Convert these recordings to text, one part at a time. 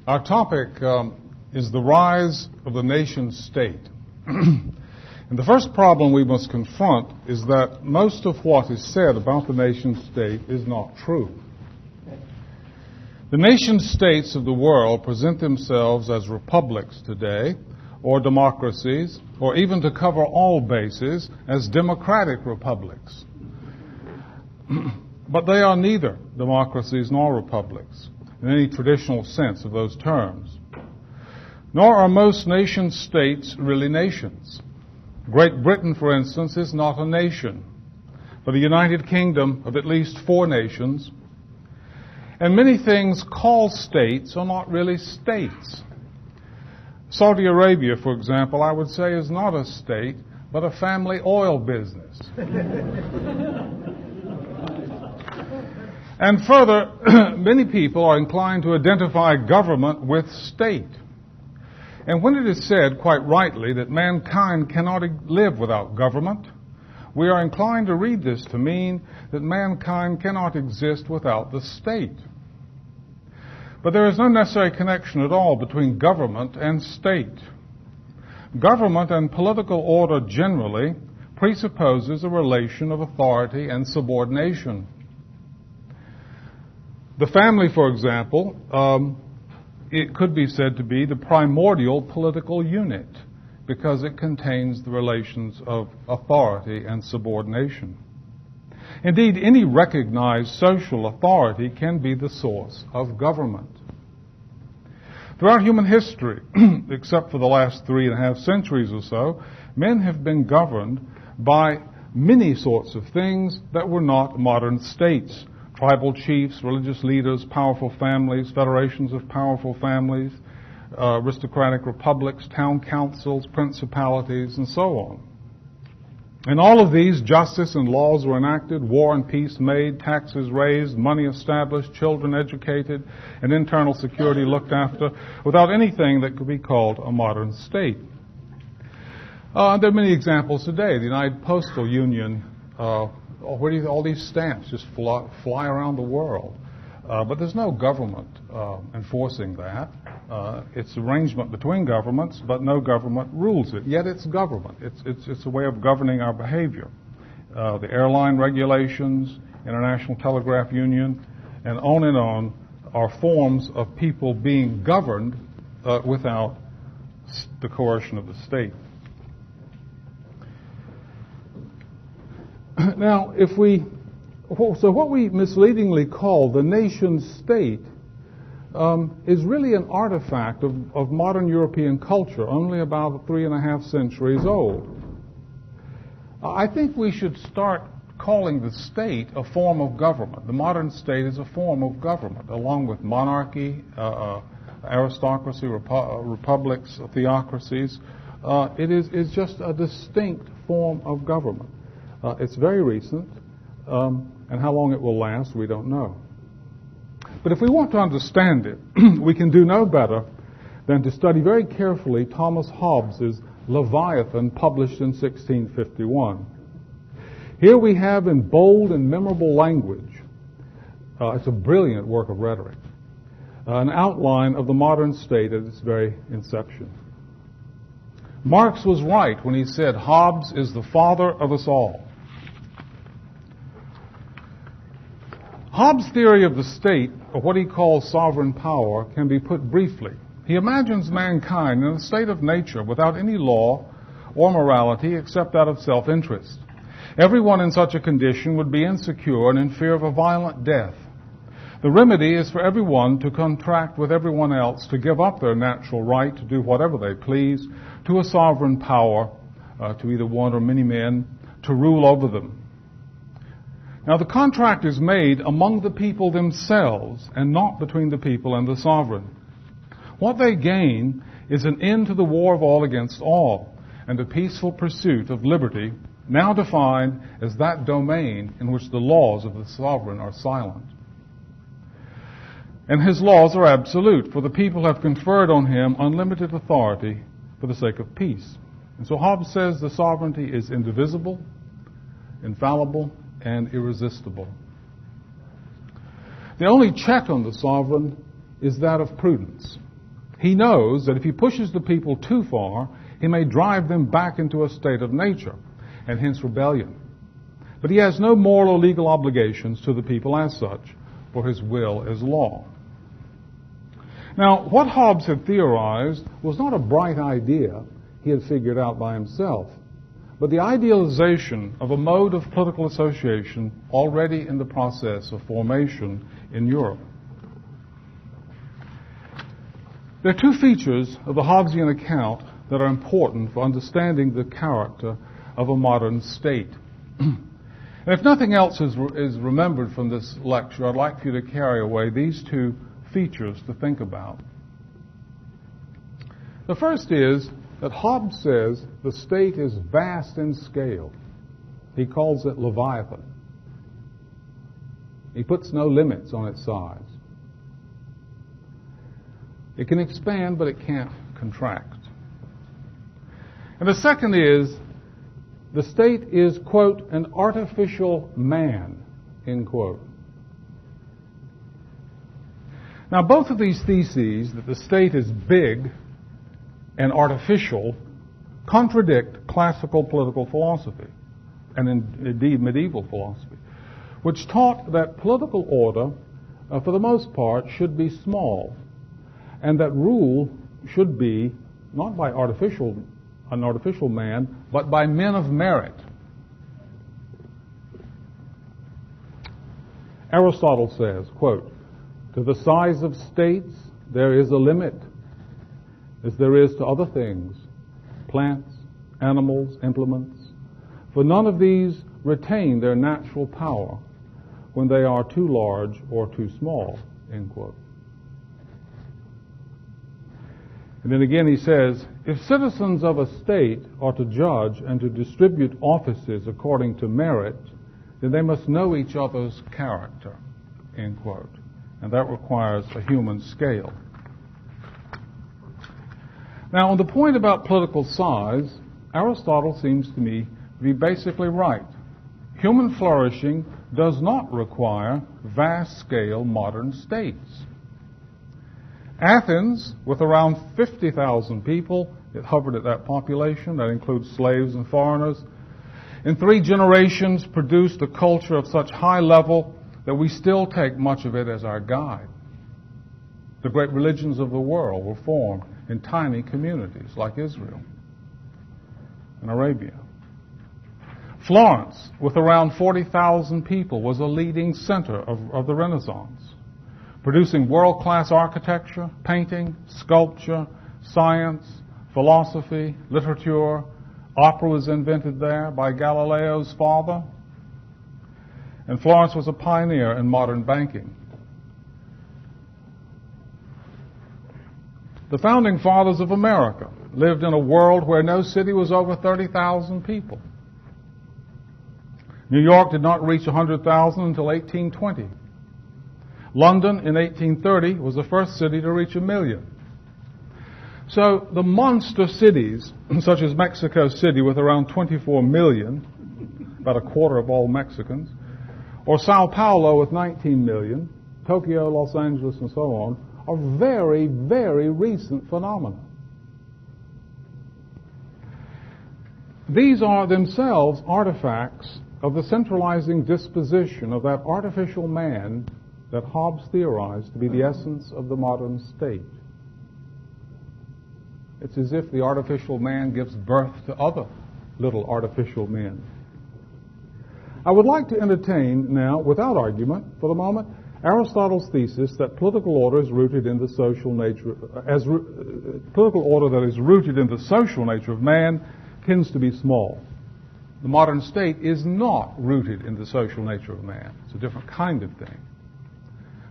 Our topic is the rise of the nation state. And the first problem we must confront is that most of what is said about the nation state is not true. The nation states of the world present themselves as republics today, or democracies, or even to cover all bases, as democratic republics. But they are neither democracies nor republics, in any traditional sense of those terms. Nor are most nation states really nations. Great Britain, for instance, is not a nation, but a United Kingdom of at least 4 nations. And many things called states are not really states. Saudi Arabia, for example, I would say is not a state, but a family oil business. And further, many people are inclined to identify government with state. And when it is said, quite rightly, that mankind cannot live without government, we are inclined to read this to mean that mankind cannot exist without the state. But there is no necessary connection at all between government and state. Government and political order generally presupposes a relation of authority and subordination. The family, for example, it could be said to be the primordial political unit because it contains the relations of authority and subordination. Indeed, any recognized social authority can be the source of government. Throughout human history, except for the last 3.5 centuries or so, men have been governed by many sorts of things that were not modern states. Tribal chiefs, religious leaders, powerful families, federations of powerful families, aristocratic republics, town councils, principalities, and so on. In all of these, justice and laws were enacted, war and peace made, taxes raised, money established, children educated, and internal security looked after, without anything that could be called a modern state. There are many examples today. The United Postal Union, where do all these stamps just fly around the world? But there's no government enforcing that. It's arrangement between governments, but no government rules it. Yet it's government. It's a way of governing our behavior. The airline regulations, International Telegraph Union, and on are forms of people being governed without the coercion of the state. Now, what we misleadingly call the nation state is really an artifact of modern European culture, only about 3.5 centuries old. I think we should start calling the state a form of government. The modern state is a form of government, along with monarchy, aristocracy, republics, theocracies. It is just a distinct form of government. It's very recent, and how long it will last, we don't know. But if we want to understand it, we can do no better than to study very carefully Thomas Hobbes's Leviathan, published in 1651. Here we have in bold and memorable language, it's a brilliant work of rhetoric, an outline of the modern state at its very inception. Marx was right when he said, Hobbes is the father of us all. Hobbes' theory of the state, or what he calls sovereign power, can be put briefly. He imagines mankind in a state of nature without any law or morality except that of self-interest. Everyone in such a condition would be insecure and in fear of a violent death. The remedy is for everyone to contract with everyone else to give up their natural right to do whatever they please to a sovereign power, to either one or many men, to rule over them. Now, the contract is made among the people themselves and not between the people and the sovereign. What they gain is an end to the war of all against all and a peaceful pursuit of liberty, now defined as that domain in which the laws of the sovereign are silent. And his laws are absolute, for the people have conferred on him unlimited authority for the sake of peace. And so Hobbes says the sovereignty is indivisible, infallible, and irresistible. The only check on the sovereign is that of prudence. He knows that if he pushes the people too far, he may drive them back into a state of nature, and hence rebellion. But he has no moral or legal obligations to the people as such, for his will is law. Now, what Hobbes had theorized was not a bright idea he had figured out by himself, but the idealization of a mode of political association already in the process of formation in Europe. There are two features of the Hobbesian account that are important for understanding the character of a modern state. And if nothing else is remembered from this lecture, I'd like for you to carry away these two features to think about. The first is that Hobbes says the state is vast in scale. He calls it Leviathan. He puts no limits on its size. It can expand, but it can't contract. And the second is, the state is, quote, an artificial man, end quote. Now, both of these theses, that the state is big and artificial, contradict classical political philosophy, and indeed medieval philosophy, which taught that political order, for the most part, should be small, and that rule should be not by an artificial man, but by men of merit. Aristotle says, quote, "To the size of states there is a limit, as there is to other things, plants, animals, implements, for none of these retain their natural power when they are too large or too small," end quote. And then again he says, if citizens of a state are to judge and to distribute offices according to merit, then they must know each other's character, end quote. And that requires a human scale. Now, on the point about political size, Aristotle seems to me to be basically right. Human flourishing does not require vast-scale modern states. Athens, with around 50,000 people, it hovered at that population, that includes slaves and foreigners, in 3 generations produced a culture of such high level that we still take much of it as our guide. The great religions of the world were formed in tiny communities like Israel and Arabia. Florence, with around 40,000 people, was a leading center of the Renaissance, producing world-class architecture, painting, sculpture, science, philosophy, literature. Opera was invented there by Galileo's father. And Florence was a pioneer in modern banking. The founding fathers of America lived in a world where no city was over 30,000 people. New York did not reach 100,000 until 1820. London in 1830 was the first city to reach 1 million. So the monster cities, such as Mexico City with around 24 million, about a quarter of all Mexicans, or Sao Paulo with 19 million, Tokyo, Los Angeles, and so on, are very, very recent phenomena. These are themselves artifacts of the centralizing disposition of that artificial man that Hobbes theorized to be the essence of the modern state. It's as if the artificial man gives birth to other little artificial men. I would like to entertain now, without argument, for the moment, Aristotle's thesis that political order is rooted in the social nature, political order that is rooted in the social nature of man tends to be small. The modern state is not rooted in the social nature of man. It's a different kind of thing.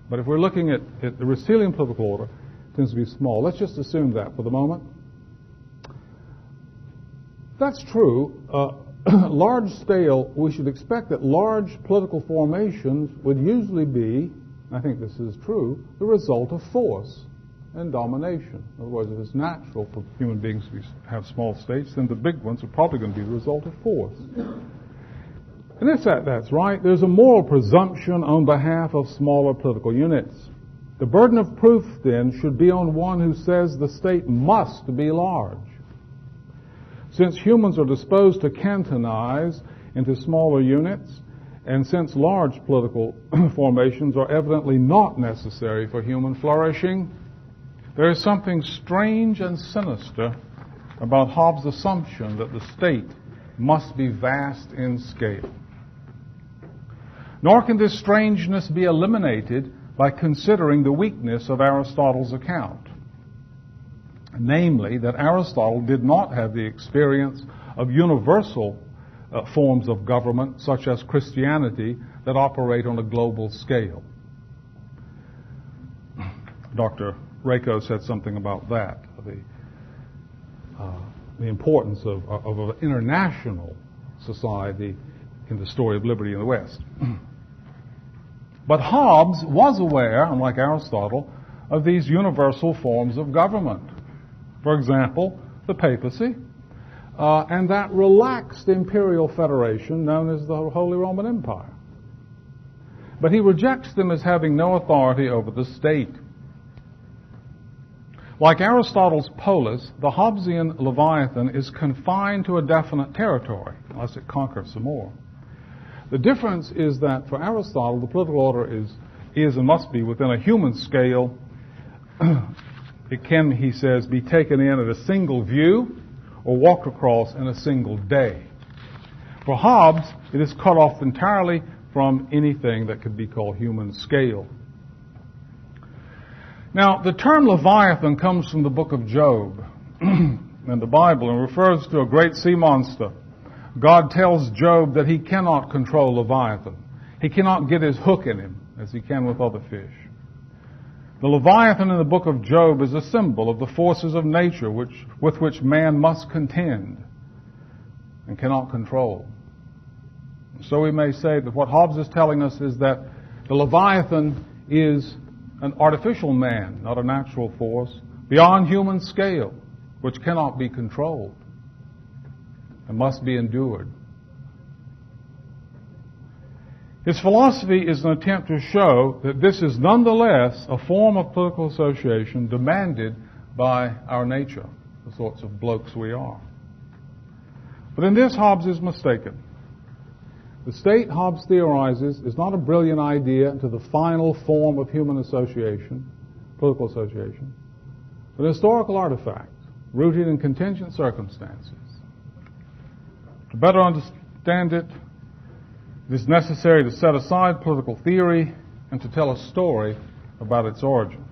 But if we're looking at the Aristotelian political order, it tends to be small. Let's just assume that for the moment. If that's true, large scale, we should expect that large political formations would usually be, I think this is true, the result of force and domination. In other words, if it's natural for human beings to have small states, then the big ones are probably going to be the result of force. And if that's right, there's a moral presumption on behalf of smaller political units. The burden of proof, then, should be on one who says the state must be large. Since humans are disposed to cantonize into smaller units, and since large political formations are evidently not necessary for human flourishing, there is something strange and sinister about Hobbes' assumption that the state must be vast in scale. Nor can this strangeness be eliminated by considering the weakness of Aristotle's account, namely that Aristotle did not have the experience of universal forms of government, such as Christianity, that operate on a global scale. Dr. Rako said something about that, the importance of an international society in the story of liberty in the West. But Hobbes was aware, unlike Aristotle, of these universal forms of government. For example, the papacy, and that relaxed imperial federation known as the Holy Roman Empire. But he rejects them as having no authority over the state. Like Aristotle's polis, the Hobbesian Leviathan is confined to a definite territory, unless it conquers some more. The difference is that for Aristotle, the political order is and must be within a human scale. It can, he says, be taken in at a single view or walked across in a single day. For Hobbes, it is cut off entirely from anything that could be called human scale. Now, the term Leviathan comes from the book of Job in the Bible and refers to a great sea monster. God tells Job that he cannot control Leviathan. He cannot get his hook in him as he can with other fish. The Leviathan in the book of Job is a symbol of the forces of nature with which man must contend and cannot control. So we may say that what Hobbes is telling us is that the Leviathan is an artificial man, not a natural force, beyond human scale, which cannot be controlled and must be endured. His philosophy is an attempt to show that this is nonetheless a form of political association demanded by our nature, the sorts of blokes we are. But in this, Hobbes is mistaken. The state, Hobbes theorizes, is not a brilliant idea to the final form of human association, political association, but a historical artifact rooted in contingent circumstances. To better understand it, it is necessary to set aside political theory and to tell a story about its origins.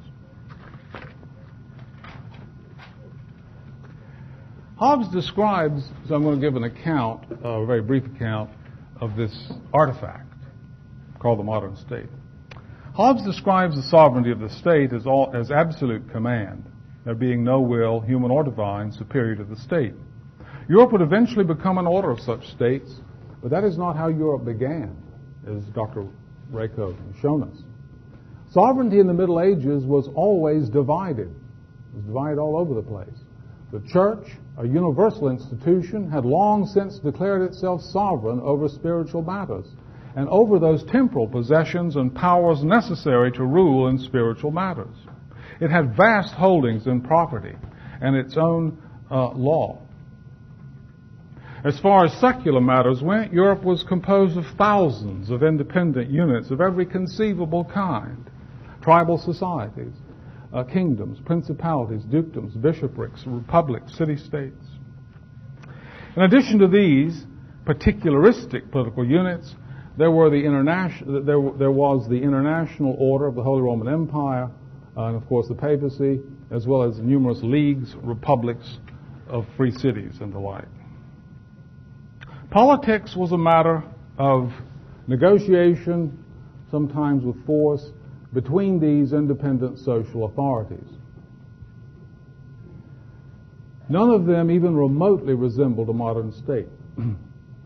Hobbes describes, so I'm going to give an account, a very brief account, of this artifact called the modern state. Hobbes describes the sovereignty of the state as absolute command, there being no will, human or divine, superior to the state. Europe would eventually become an order of such states, but that is not how Europe began, as Dr. Rako has shown us. Sovereignty in the Middle Ages was always divided. It was divided all over the place. The church, a universal institution, had long since declared itself sovereign over spiritual matters and over those temporal possessions and powers necessary to rule in spiritual matters. It had vast holdings in property and its own law. As far as secular matters went, Europe was composed of thousands of independent units of every conceivable kind, tribal societies, kingdoms, principalities, dukedoms, bishoprics, republics, city-states. In addition to these particularistic political units, there was the international order of the Holy Roman Empire, and of course the papacy, as well as numerous leagues, republics of free cities and the like. Politics was a matter of negotiation, sometimes with force, between these independent social authorities. None of them even remotely resembled a modern state.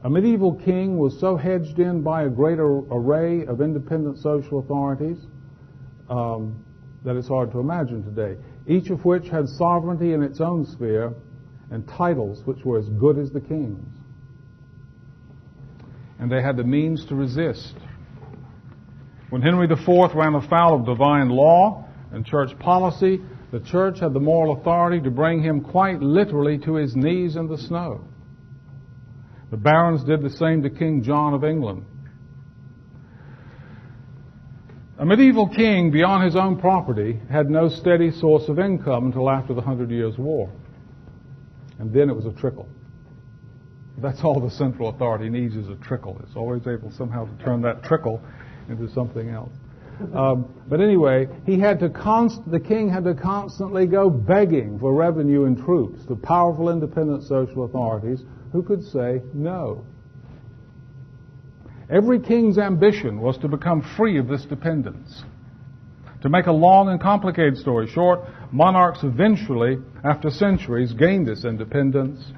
A medieval king was so hedged in by a great array of independent social authorities that it's hard to imagine today, each of which had sovereignty in its own sphere and titles which were as good as the king's. And they had the means to resist. When Henry IV ran afoul of divine law, and church policy, the church had the moral authority to bring him quite literally to his knees in the snow. The barons did the same to King John of England. A medieval king, beyond his own property, had no steady source of income until after the 100 Years' War. And then it was a trickle. That's all the central authority needs, is a trickle. It's always able somehow to turn that trickle into something else. But anyway, the king had to constantly go begging for revenue and troops to powerful independent social authorities who could say no. Every king's ambition was to become free of this dependence. To make a long and complicated story short, monarchs eventually, after centuries, gained this independence,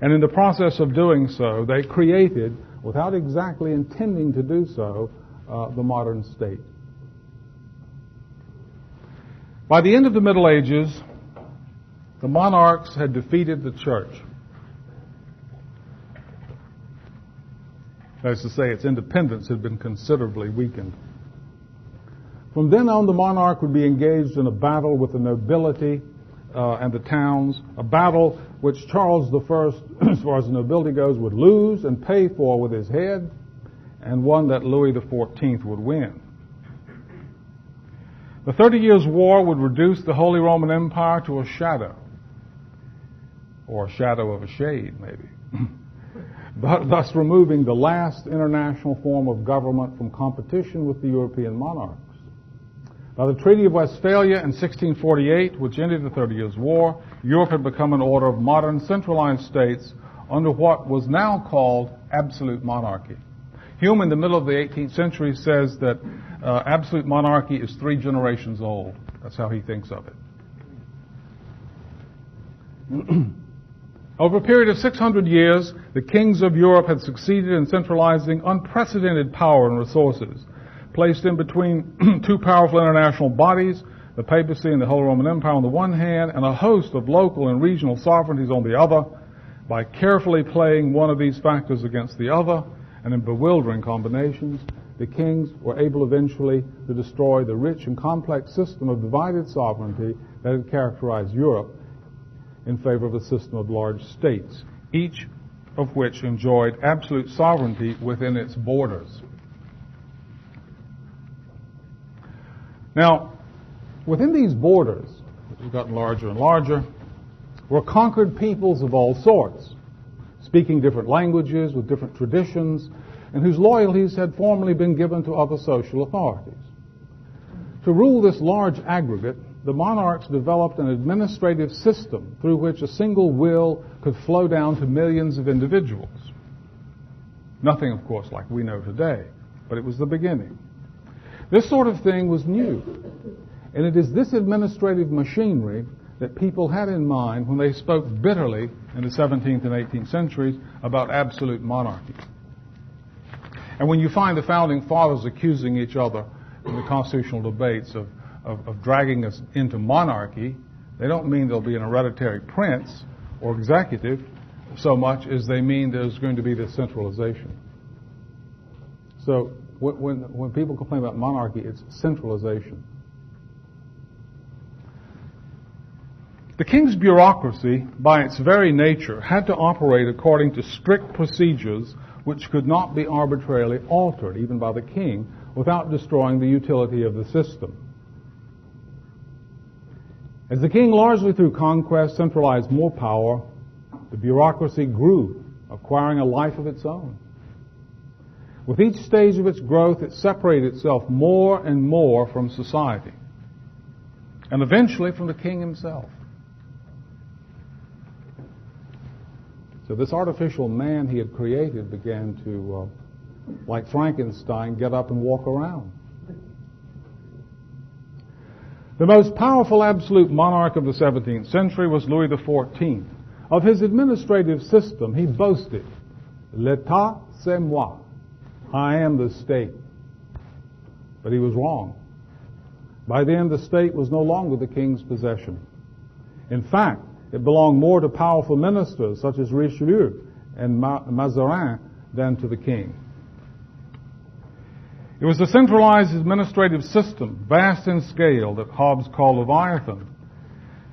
and in the process of doing so, they created, without exactly intending to do so, the modern state. By the end of the Middle Ages, the monarchs had defeated the church. That is to say, its independence had been considerably weakened. From then on, the monarch would be engaged in a battle with the nobility and the towns, a battle which Charles I, as far as the nobility goes, would lose and pay for with his head, and one that Louis XIV would win. The 30 Years' War would reduce the Holy Roman Empire to a shadow, or a shadow of a shade, maybe, thus removing the last international form of government from competition with the European monarchs. By the Treaty of Westphalia in 1648, which ended the 30 Years' War, Europe had become an order of modern centralized states under what was now called absolute monarchy. Hume, in the middle of the 18th century, says that absolute monarchy is 3 generations old. That's how he thinks of it. Over a period of 600 years, the kings of Europe had succeeded in centralizing unprecedented power and resources, placed in between 2 powerful international bodies, the papacy and the Holy Roman Empire on the one hand, and a host of local and regional sovereignties on the other. By carefully playing one of these factors against the other, and in bewildering combinations, the kings were able eventually to destroy the rich and complex system of divided sovereignty that had characterized Europe in favor of a system of large states, each of which enjoyed absolute sovereignty within its borders. Now, within these borders, which have gotten larger and larger, were conquered peoples of all sorts, speaking different languages with different traditions, and whose loyalties had formerly been given to other social authorities. To rule this large aggregate, the monarchs developed an administrative system through which a single will could flow down to millions of individuals. Nothing, of course, like we know today, but it was the beginning. This sort of thing was new, and it is this administrative machinery that people had in mind when they spoke bitterly in the 17th and 18th centuries about absolute monarchy. And when you find the founding fathers accusing each other in the constitutional debates of dragging us into monarchy, they don't mean there'll be an hereditary prince or executive so much as they mean there's going to be this centralization. So when people complain about monarchy, it's centralization. The king's bureaucracy, by its very nature, had to operate according to strict procedures which could not be arbitrarily altered, even by the king, without destroying the utility of the system. As the king, largely through conquest, centralized more power, the bureaucracy grew, acquiring a life of its own. With each stage of its growth, it separated itself more and more from society, and eventually from the king himself. So this artificial man he had created began to, like Frankenstein, get up and walk around. The most powerful absolute monarch of the 17th century was Louis XIV. Of his administrative system, he boasted, "L'État, c'est moi." I am the state. But he was wrong. By then, the state was no longer the king's possession. In fact, it belonged more to powerful ministers such as Richelieu and Mazarin than to the king. It was the centralized administrative system, vast in scale, that Hobbes called Leviathan,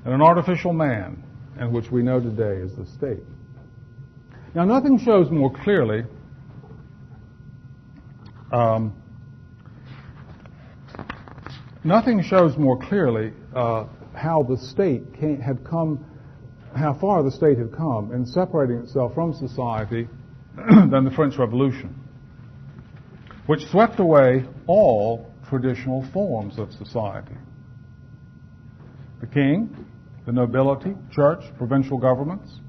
and an artificial man, and which we know today as the state. Now, nothing shows more clearly how the state how far the state had come in separating itself from society than the French Revolution, which swept away all traditional forms of society. The king, the nobility, church, provincial governments,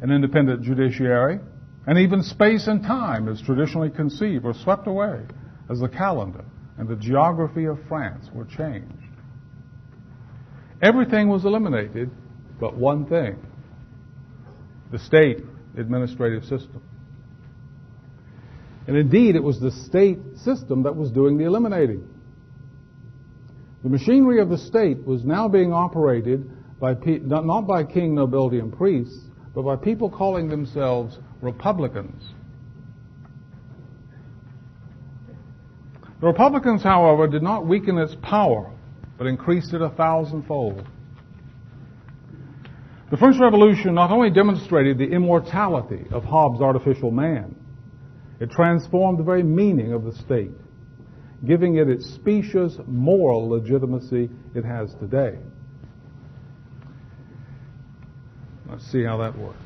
an independent judiciary, and even space and time as traditionally conceived were swept away as the calendar and the geography of France were changed. Everything was eliminated but one thing: the state administrative system. And indeed, it was the state system that was doing the eliminating. The machinery of the state was now being operated by not by king, nobility, and priests, but by people calling themselves Republicans. The Republicans, however, did not weaken its power, but increased it 1,000-fold. The French Revolution not only demonstrated the immortality of Hobbes' artificial man, it transformed the very meaning of the state, giving it its specious moral legitimacy it has today. Let's see how that works.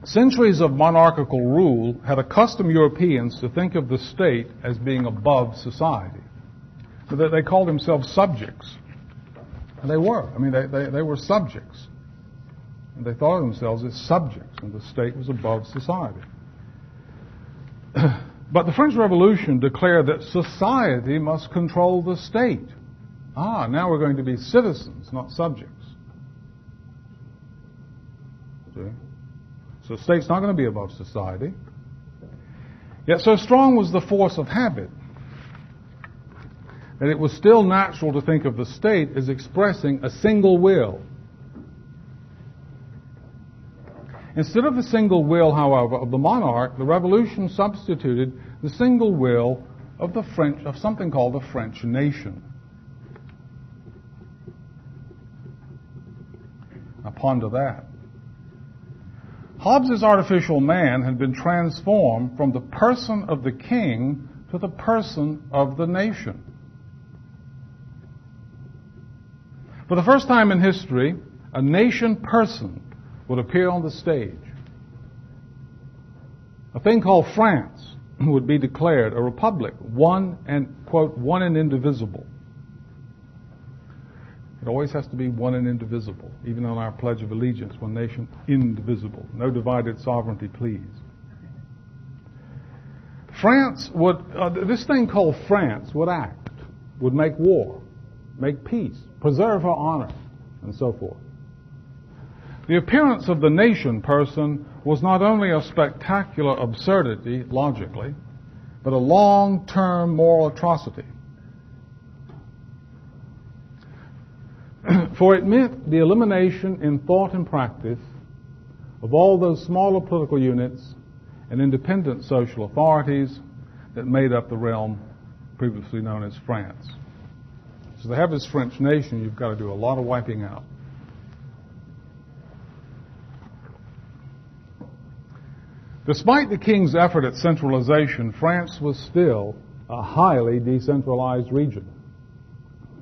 Centuries of monarchical rule had accustomed Europeans to think of the state as being above society. They called themselves subjects. And they were. I mean, they were subjects. And they thought of themselves as subjects, and the state was above society. But the French Revolution declared that society must control the state. Now we're going to be citizens, not subjects. See? So the state's not going to be above society. Yet so strong was the force of habit that it was still natural to think of the state as expressing a single will. Instead of the single will, however, of the monarch, the revolution substituted the single will of something called the French nation. Now ponder that. Hobbes' artificial man had been transformed from the person of the king to the person of the nation. For the first time in history, a nation person would appear on the stage. A thing called France would be declared a republic, one and, quote, one and indivisible. It always has to be one and indivisible, even on our Pledge of Allegiance, one nation, indivisible. No divided sovereignty, please. France would, this thing called France would act, would make war, make peace, preserve her honor, and so forth. The appearance of the nation person was not only a spectacular absurdity, logically, but a long-term moral atrocity. For it meant the elimination in thought and practice of all those smaller political units and independent social authorities that made up the realm previously known as France. So to have this French nation, you've got to do a lot of wiping out. Despite the king's effort at centralization, France was still a highly decentralized region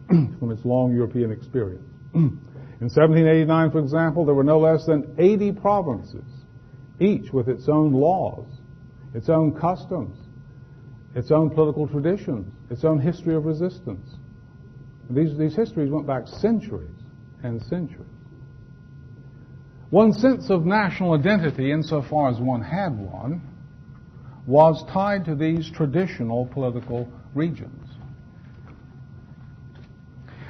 from its long European experience. In 1789, for example, there were no less than 80 provinces, each with its own laws, its own customs, its own political traditions, its own history of resistance. These histories went back centuries and centuries. One's sense of national identity, insofar as one had one, was tied to these traditional political regions.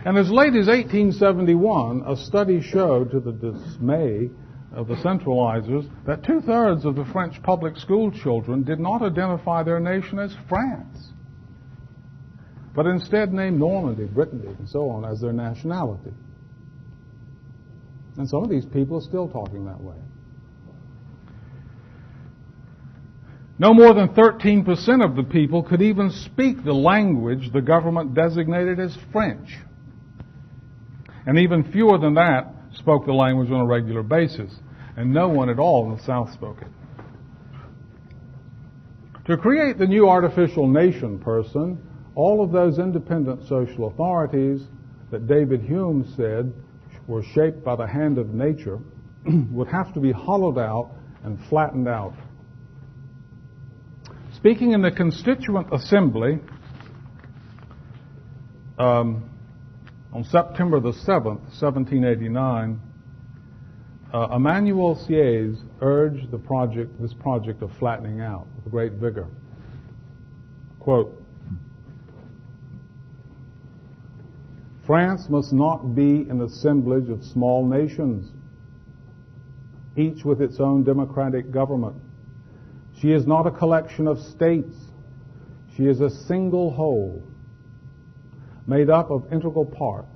And as late as 1871, a study showed, to the dismay of the centralizers, that 2/3 of the French public school children did not identify their nation as France, but instead named Normandy, Brittany, and so on as their nationality. And some of these people are still talking that way. No more than 13% of the people could even speak the language the government designated as French. And even fewer than that spoke the language on a regular basis. And no one at all in the South spoke it. To create the new artificial nation person, all of those independent social authorities that David Hume said were shaped by the hand of nature would have to be hollowed out and flattened out. Speaking in the Constituent Assembly on September the 7th, 1789, Emmanuel Sieyès urged this project of flattening out with great vigor. Quote, France must not be an assemblage of small nations, each with its own democratic government. She is not a collection of states. She is a single whole, made up of integral parts.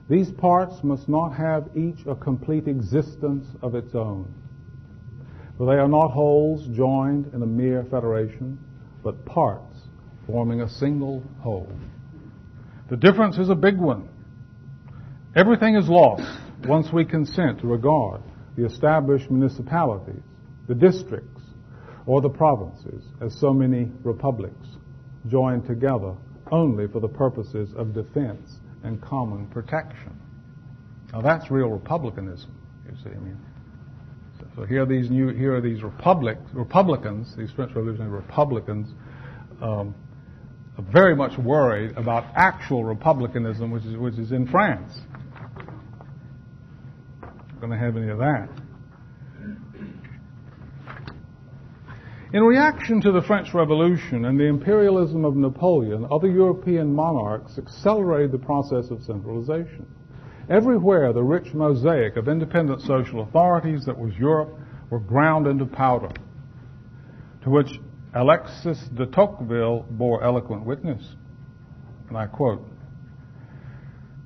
These parts must not have each a complete existence of its own, for they are not wholes joined in a mere federation, but parts forming a single whole. The difference is a big one. Everything is lost once we consent to regard the established municipalities, the districts, or the provinces as so many republics joined together only for the purposes of defense and common protection. Now that's real republicanism, you see. I mean, so here are these Republicans, these French Revolutionary Republicans, are very much worried about actual republicanism, which is in France. Not going to have any of that. In reaction to the French Revolution and the imperialism of Napoleon, other European monarchs accelerated the process of centralization. Everywhere, the rich mosaic of independent social authorities that was Europe were ground into powder, to which Alexis de Tocqueville bore eloquent witness. And I quote,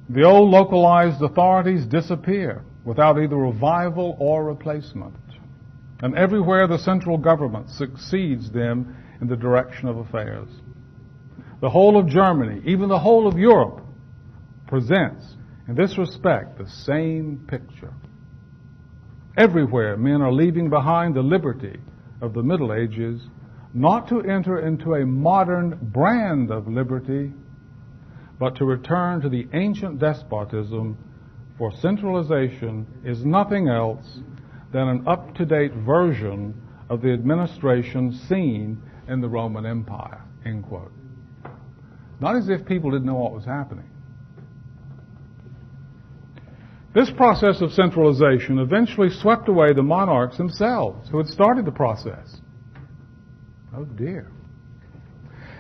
"The old localized authorities disappear without either revival or replacement. And everywhere the central government succeeds them in the direction of affairs. The whole of Germany, even the whole of Europe, presents, in this respect, the same picture. Everywhere men are leaving behind the liberty of the Middle Ages, not to enter into a modern brand of liberty, but to return to the ancient despotism, for centralization is nothing else than an up-to-date version of the administration seen in the Roman Empire," end quote. Not as if people didn't know what was happening. This process of centralization eventually swept away the monarchs themselves, who had started the process. Oh dear.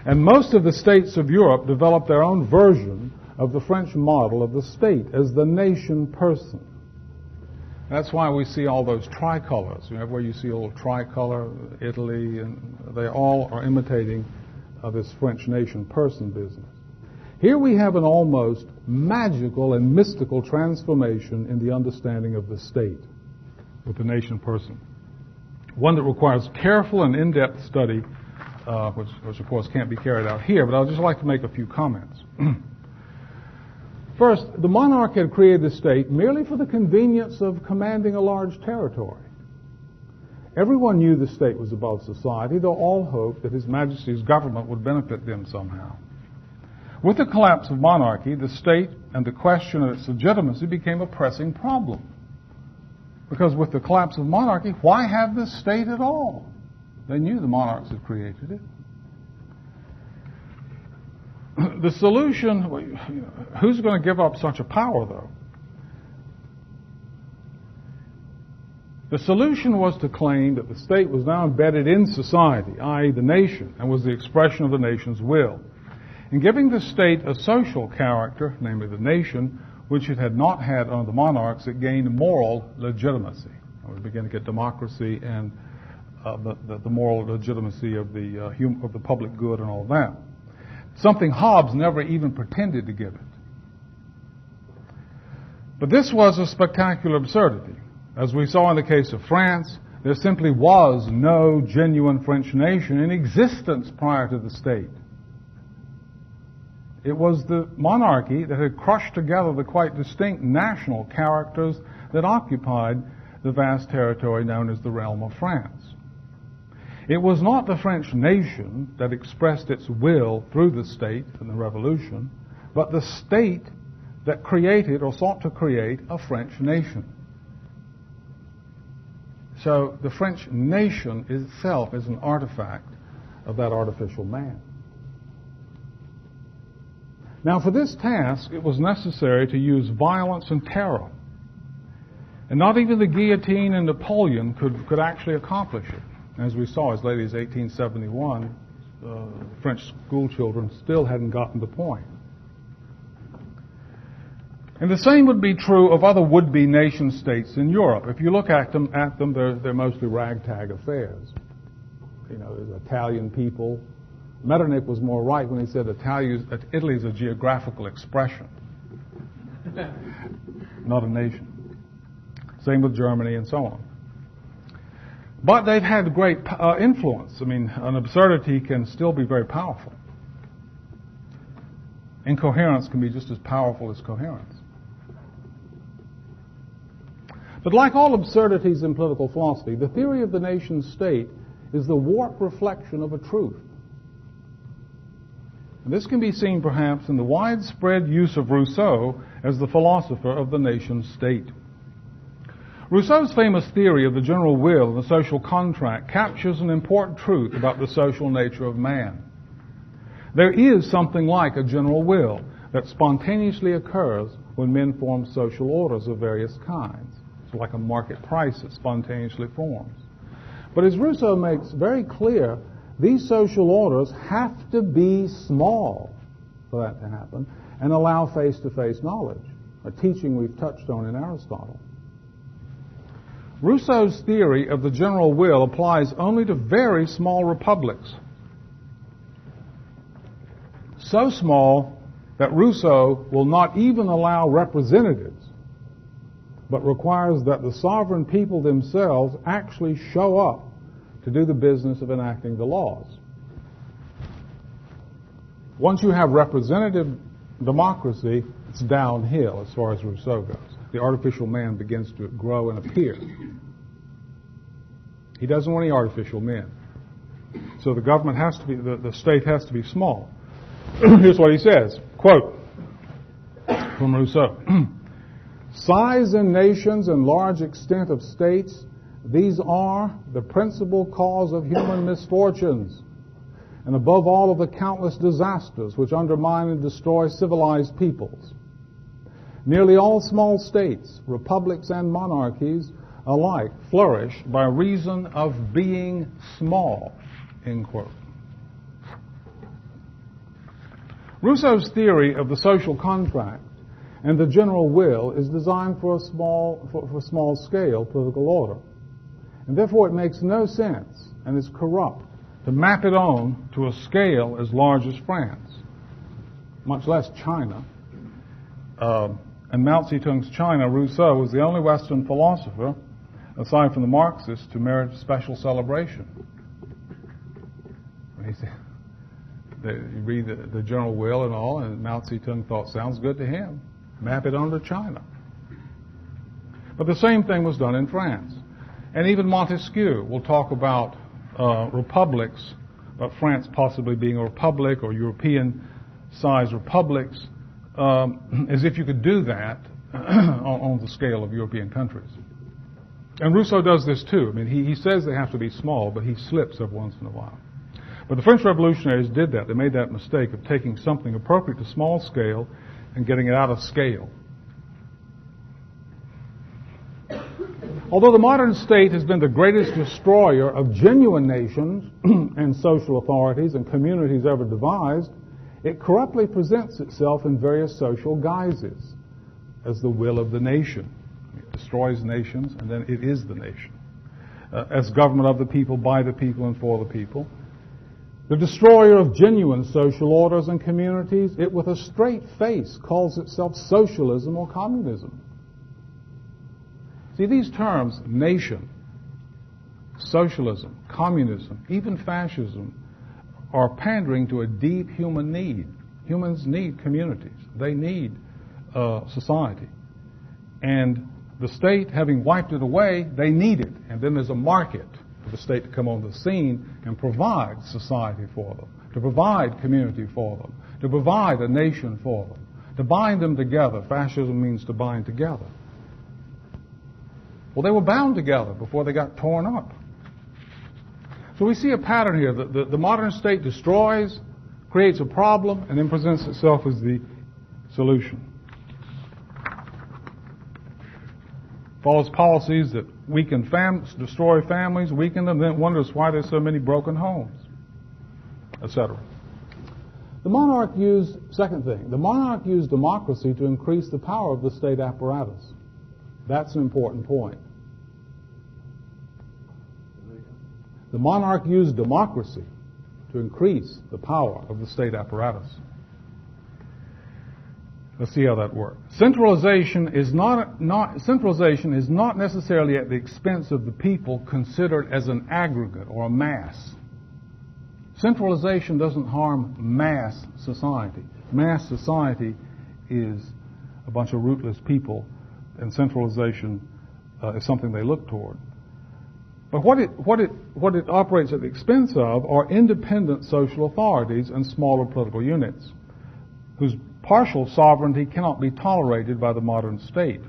And most of the states of Europe developed their own version of the French model of the state as the nation person. That's why we see all those tricolors. You know, where you see a little tricolor, Italy, and they all are imitating this French nation person business. Here we have an almost magical and mystical transformation in the understanding of the state with the nation person. One that requires careful and in-depth study, which of course can't be carried out here, but I'd just like to make a few comments. First, the monarch had created the state merely for the convenience of commanding a large territory. Everyone knew the state was above society, though all hoped that His Majesty's government would benefit them somehow. With the collapse of monarchy, the state and the question of its legitimacy became a pressing problem. Because with the collapse of monarchy, why have this state at all? They knew the monarchs had created it. The solution, who's going to give up such a power, though? The solution was to claim that the state was now embedded in society, i.e. the nation, and was the expression of the nation's will. In giving the state a social character, namely the nation, which it had not had under the monarchs, it gained moral legitimacy. We begin to get democracy and the moral legitimacy of the public good and all that. Something Hobbes never even pretended to give it. But this was a spectacular absurdity. As we saw in the case of France, There simply was no genuine French nation in existence prior to the state. It was the monarchy that had crushed together the quite distinct national characters that occupied the vast territory known as the realm of France. It was not the French nation that expressed its will through the state in the Revolution, but the state that created or sought to create a French nation. So the French nation itself is an artifact of that artificial man. Now, for this task, it was necessary to use violence and terror. And not even the guillotine and Napoleon could actually accomplish it. As we saw as late as 1871, French school children still hadn't gotten the point. And the same would be true of other would-be nation-states in Europe. If you look at them, they're mostly ragtag affairs. You know, there's Italian people. Metternich was more right when he said Italy is a geographical expression, not a nation. Same with Germany and so on. But they've had great influence. I mean, an absurdity can still be very powerful. Incoherence can be just as powerful as coherence. But like all absurdities in political philosophy, the theory of the nation-state is the warped reflection of a truth. And this can be seen perhaps in the widespread use of Rousseau as the philosopher of the nation-state. Rousseau's famous theory of the general will and the social contract captures an important truth about the social nature of man. There is something like a general will that spontaneously occurs when men form social orders of various kinds. It's like a market price that spontaneously forms. But as Rousseau makes very clear, these social orders have to be small for that to happen and allow face-to-face knowledge, a teaching we've touched on in Aristotle. Rousseau's theory of the general will applies only to very small republics. So small that Rousseau will not even allow representatives, but requires that the sovereign people themselves actually show up to do the business of enacting the laws. Once you have representative democracy, it's downhill as far as Rousseau goes. The artificial man begins to grow and appear. He doesn't want any artificial men. So the government has to be, the state has to be small. Here's what he says, quote, from Rousseau. Size in nations and large extent of states, these are the principal cause of human misfortunes, and above all of the countless disasters which undermine and destroy civilized peoples. Nearly all small states, republics and monarchies alike, flourish by reason of being small, end quote. Rousseau's theory of the social contract and the general will is designed for small-scale political order. And therefore it makes no sense, and is corrupt, to map it on to a scale as large as France, much less China. In Mao Zedong's China, Rousseau was the only Western philosopher, aside from the Marxists, to merit special celebration. You read the general will and all, and Mao Zedong thought, sounds good to him. Map it onto China. But the same thing was done in France. And even Montesquieu will talk about republics, but France possibly being a republic or European-sized republics, as if you could do that on the scale of European countries. And Rousseau does this too. I mean, he says they have to be small, but he slips every once in a while. But the French revolutionaries did that. They made that mistake of taking something appropriate to small scale and getting it out of scale. Although the modern state has been the greatest destroyer of genuine nations and social authorities and communities ever devised, it corruptly presents itself in various social guises as the will of the nation. It destroys nations, and then it is the nation. As government of the people, by the people, and for the people. The destroyer of genuine social orders and communities, it with a straight face calls itself socialism or communism. See, these terms, nation, socialism, communism, even fascism are pandering to a deep human need. Humans need communities. They need society. And the state, having wiped it away, they need it. And then there's a market for the state to come on the scene and provide society for them, to provide community for them, to provide a nation for them, to bind them together. Fascism means to bind together. Well, they were bound together before they got torn up. So we see a pattern here. The modern state destroys, creates a problem, and then presents itself as the solution. Follows policies that weaken destroy families, weaken them, then wonders why there's so many broken homes, etc. The monarch used, second thing, the monarch used democracy to increase the power of the state apparatus. That's an important point. The monarch used democracy to increase the power of the state apparatus. Let's see how that works. Centralization is not necessarily at the expense of the people considered as an aggregate or a mass. Centralization doesn't harm mass society. Mass society is a bunch of rootless people, and centralization is something they look toward. But what it operates at the expense of are independent social authorities and smaller political units, whose partial sovereignty cannot be tolerated by the modern state.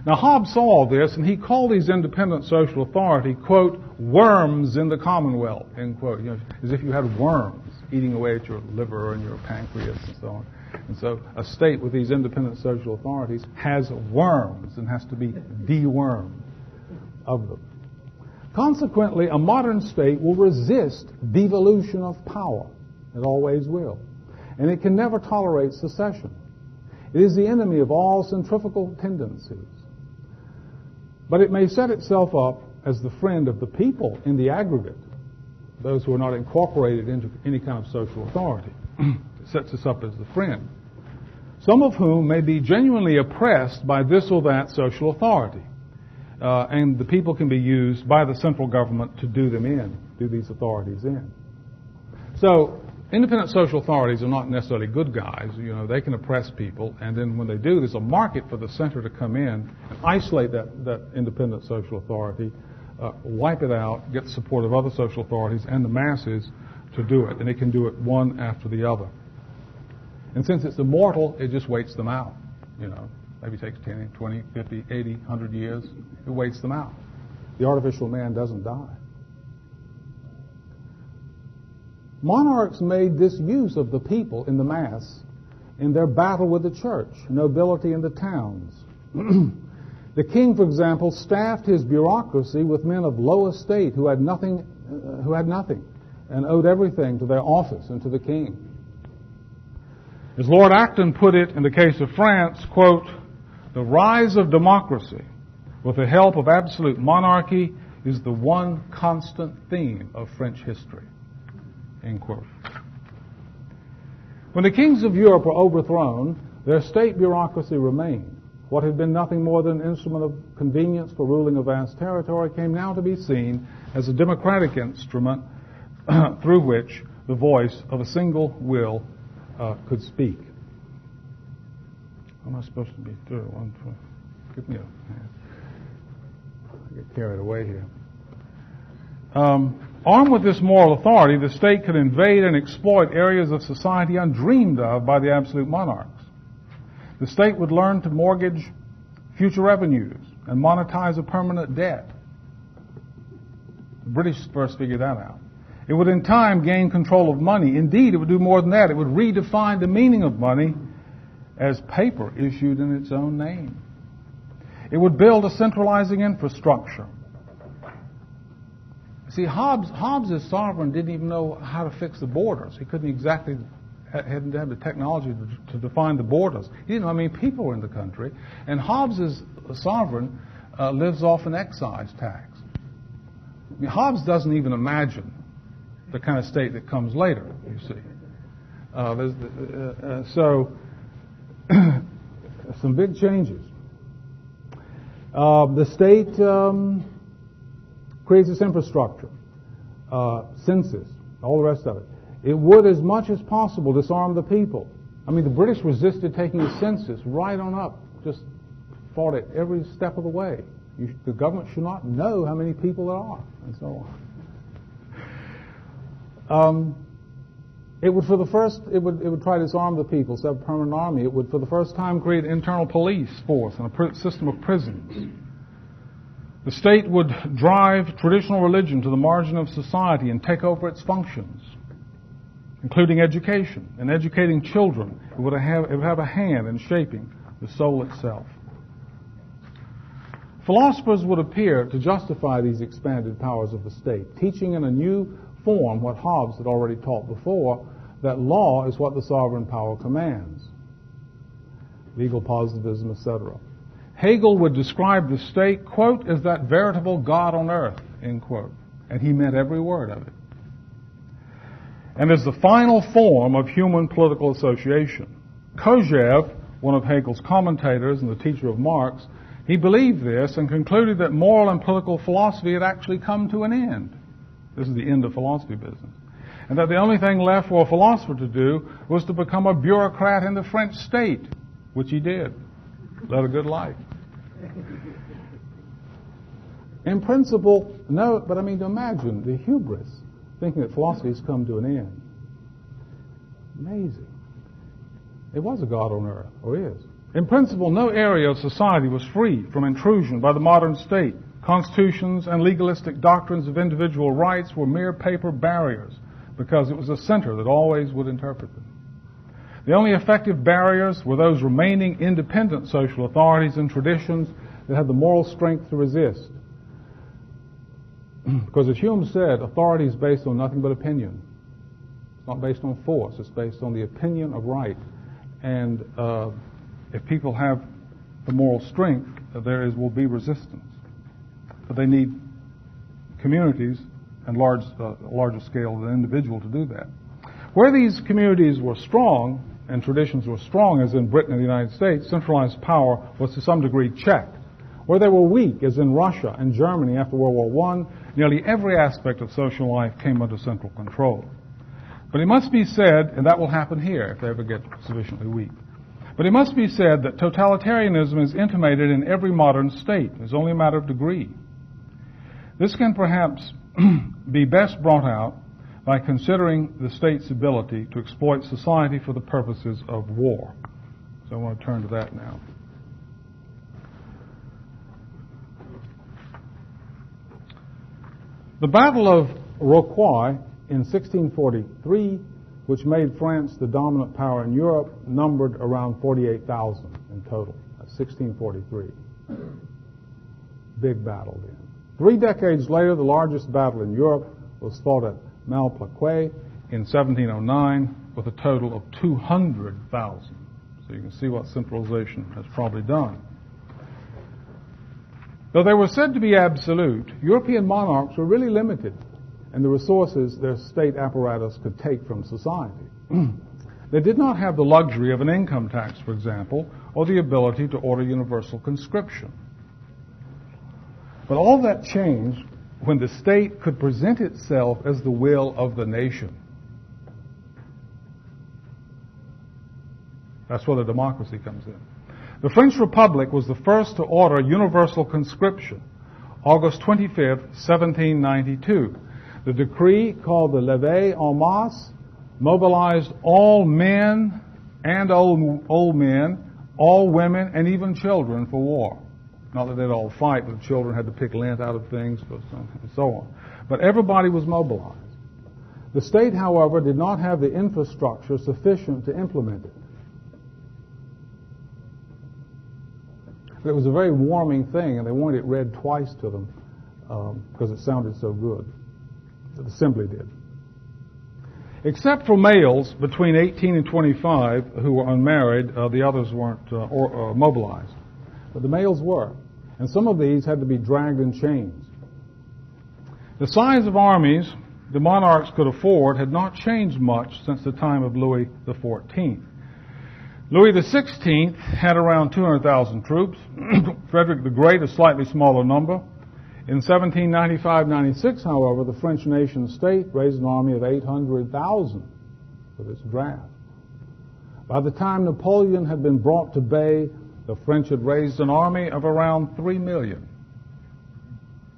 Now, Hobbes saw all this, and he called these independent social authority, quote, worms in the commonwealth, end quote, as if you had worms eating away at your liver and your pancreas and so on. And so a state with these independent social authorities has worms and has to be dewormed of them. Consequently, a modern state will resist devolution of power. It always will. And it can never tolerate secession. It is the enemy of all centrifugal tendencies. But it may set itself up as the friend of the people in the aggregate, those who are not incorporated into any kind of social authority. It sets us up as the friend, some of whom may be genuinely oppressed by this or that social authority. And the people can be used by the central government to do these authorities in. So, independent social authorities are not necessarily good guys. They can oppress people, and then when they do, there's a market for the center to come in and isolate that independent social authority, wipe it out, get the support of other social authorities and the masses to do it. And it can do it one after the other. And since it's immortal, it just waits them out. Maybe takes 10, 20, 50, 80, 100 years. It waits them out. The artificial man doesn't die. Monarchs made this use of the people in the mass in their battle with the church, nobility in the towns. The king, for example, staffed his bureaucracy with men of low estate who had nothing, and owed everything to their office and to the king. As Lord Acton put it in the case of France, quote, the rise of democracy with the help of absolute monarchy is the one constant theme of French history. End quote. When the kings of Europe were overthrown, their state bureaucracy remained. What had been nothing more than an instrument of convenience for ruling a vast territory came now to be seen as a democratic instrument through which the voice of a single will could speak. How am I supposed to be doing? Give me a hand. I get carried away here. Armed with this moral authority, the state could invade and exploit areas of society undreamed of by the absolute monarchs. The state would learn to mortgage future revenues and monetize a permanent debt. The British first figured that out. It would in time gain control of money. Indeed, it would do more than that. It would redefine the meaning of money as paper issued in its own name. It would build a centralizing infrastructure. See, Hobbes as sovereign didn't even know how to fix the borders. He couldn't exactly, hadn't had the technology to define the borders. He didn't know how many people were in the country. And Hobbes as sovereign lives off an excise tax. I mean, Hobbes doesn't even imagine the kind of state that comes later, you see. So, some big changes. The state creates its infrastructure, census, all the rest of it. It would, as much as possible, disarm the people. I mean, the British resisted taking a census right on up, just fought it every step of the way. The government should not know how many people there are, and so on. It would try to disarm the people, set up a permanent army. It would, for the first time, create an internal police force and a system of prisons. The state would drive traditional religion to the margin of society and take over its functions, including education and educating children. It would have a hand in shaping the soul itself. Philosophers would appear to justify these expanded powers of the state, teaching in a new form what Hobbes had already taught before, that law is what the sovereign power commands. Legal positivism, etc. Hegel would describe the state, quote, as that veritable God on earth, end quote. And he meant every word of it. And as the final form of human political association. Kojève, one of Hegel's commentators and the teacher of Marx, he believed this and concluded that moral and political philosophy had actually come to an end. This is the end of philosophy business. And that the only thing left for a philosopher to do was to become a bureaucrat in the French state, which he did. Led a good life. In principle, no, but I mean, imagine the hubris, thinking that philosophy has come to an end. Amazing. It was a God on earth, or is. In principle, no area of society was free from intrusion by the modern state. Constitutions and legalistic doctrines of individual rights were mere paper barriers because it was a center that always would interpret them. The only effective barriers were those remaining independent social authorities and traditions that had the moral strength to resist. Because as Hume said, authority is based on nothing but opinion. It's not based on force, it's based on the opinion of right. And if people have the moral strength, will be resistance. But they need communities and larger scale than individual to do that. Where these communities were strong and traditions were strong, as in Britain and the United States, centralized power was to some degree checked. Where they were weak, as in Russia and Germany after World War I, nearly every aspect of social life came under central control. But it must be said, and that will happen here if they ever get sufficiently weak, but it must be said that totalitarianism is intimated in every modern state. It's only a matter of degree. This can perhaps be best brought out by considering the state's ability to exploit society for the purposes of war. So I want to turn to that now. The Battle of Rocroi in 1643, which made France the dominant power in Europe, numbered around 48,000 in total. That's 1643. Big battle then. 3 decades later, the largest battle in Europe was fought at Malplaquet in 1709 with a total of 200,000. So you can see what centralization has probably done. Though they were said to be absolute, European monarchs were really limited in the resources their state apparatus could take from society. They did not have the luxury of an income tax, for example, or the ability to order universal conscription. But all that changed when the state could present itself as the will of the nation. That's where the democracy comes in. The French Republic was the first to order universal conscription, August 25th, 1792. The decree, called the Levée en masse, mobilized all men and old men, all women, and even children for war. Not that they'd all fight, but the children had to pick lint out of things and so on. But everybody was mobilized. The state, however, did not have the infrastructure sufficient to implement it. It was a very warming thing, and they wanted it read twice to them because it sounded so good. The Assembly did. Except for males between 18 and 25 who were unmarried, the others weren't mobilized. But the males were. And some of these had to be dragged in chains. The size of armies the monarchs could afford had not changed much since the time of Louis XIV. Louis XVI had around 200,000 troops. Frederick the Great, a slightly smaller number. In 1795-96, however, the French nation-state raised an army of 800,000 for this draft. By the time Napoleon had been brought to bay, the French had raised an army of around 3 million,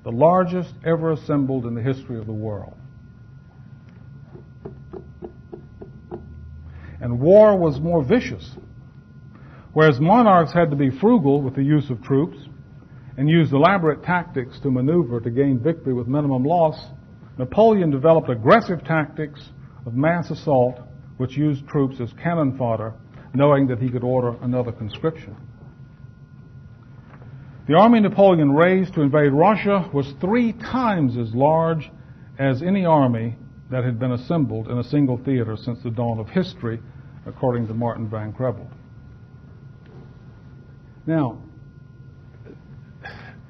the largest ever assembled in the history of the world. And war was more vicious. Whereas monarchs had to be frugal with the use of troops and used elaborate tactics to maneuver to gain victory with minimum loss, Napoleon developed aggressive tactics of mass assault which used troops as cannon fodder, knowing that he could order another conscription. The army Napoleon raised to invade Russia was 3 times as large as any army that had been assembled in a single theater since the dawn of history, according to Martin van Creveld. Now,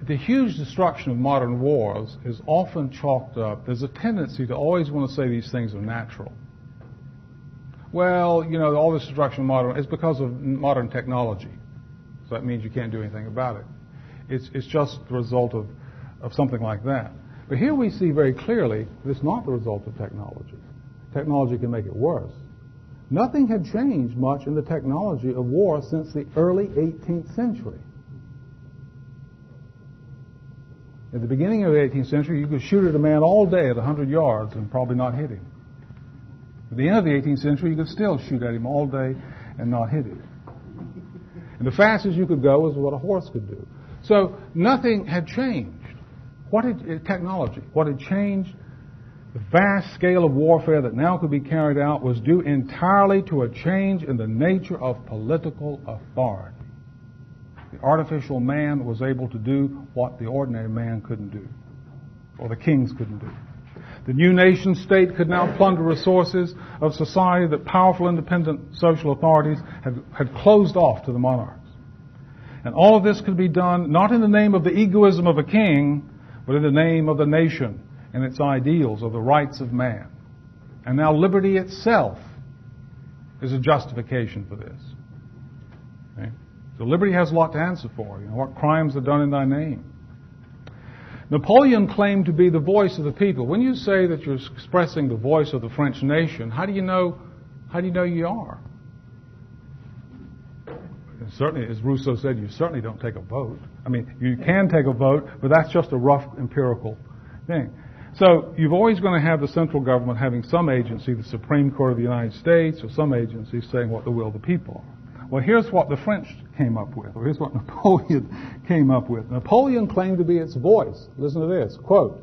the huge destruction of modern wars is often chalked up. There's a tendency to always want to say these things are natural. Well, you know, all this destruction of modern is because of modern technology. So that means you can't do anything about it. It's just the result of something like that. But here we see very clearly that it's not the result of technology. Technology can make it worse. Nothing had changed much in the technology of war since the early 18th century. At the beginning of the 18th century, you could shoot at a man all day at 100 yards and probably not hit him. At the end of the 18th century, you could still shoot at him all day and not hit him. And the fastest you could go was what a horse could do. So nothing had changed. Technology, what had changed, the vast scale of warfare that now could be carried out was due entirely to a change in the nature of political authority. The artificial man was able to do what the ordinary man couldn't do, or the kings couldn't do. The new nation state could now plunder resources of society that powerful independent social authorities had closed off to the monarchs. And all of this could be done not in the name of the egoism of a king, but in the name of the nation and its ideals of the rights of man. And now liberty itself is a justification for this. Okay? So liberty has a lot to answer for. You know, what crimes are done in thy name? Napoleon claimed to be the voice of the people. When you say that you're expressing the voice of the French nation, how do you know you are? And certainly, as Rousseau said, you certainly don't take a vote. I mean, you can take a vote, but that's just a rough empirical thing. So you've always going to have the central government having some agency, the Supreme Court of the United States, or some agency saying what the will of the people are. Well, here's what the French came up with, or here's what Napoleon came up with. Napoleon claimed to be its voice. Listen to this, quote,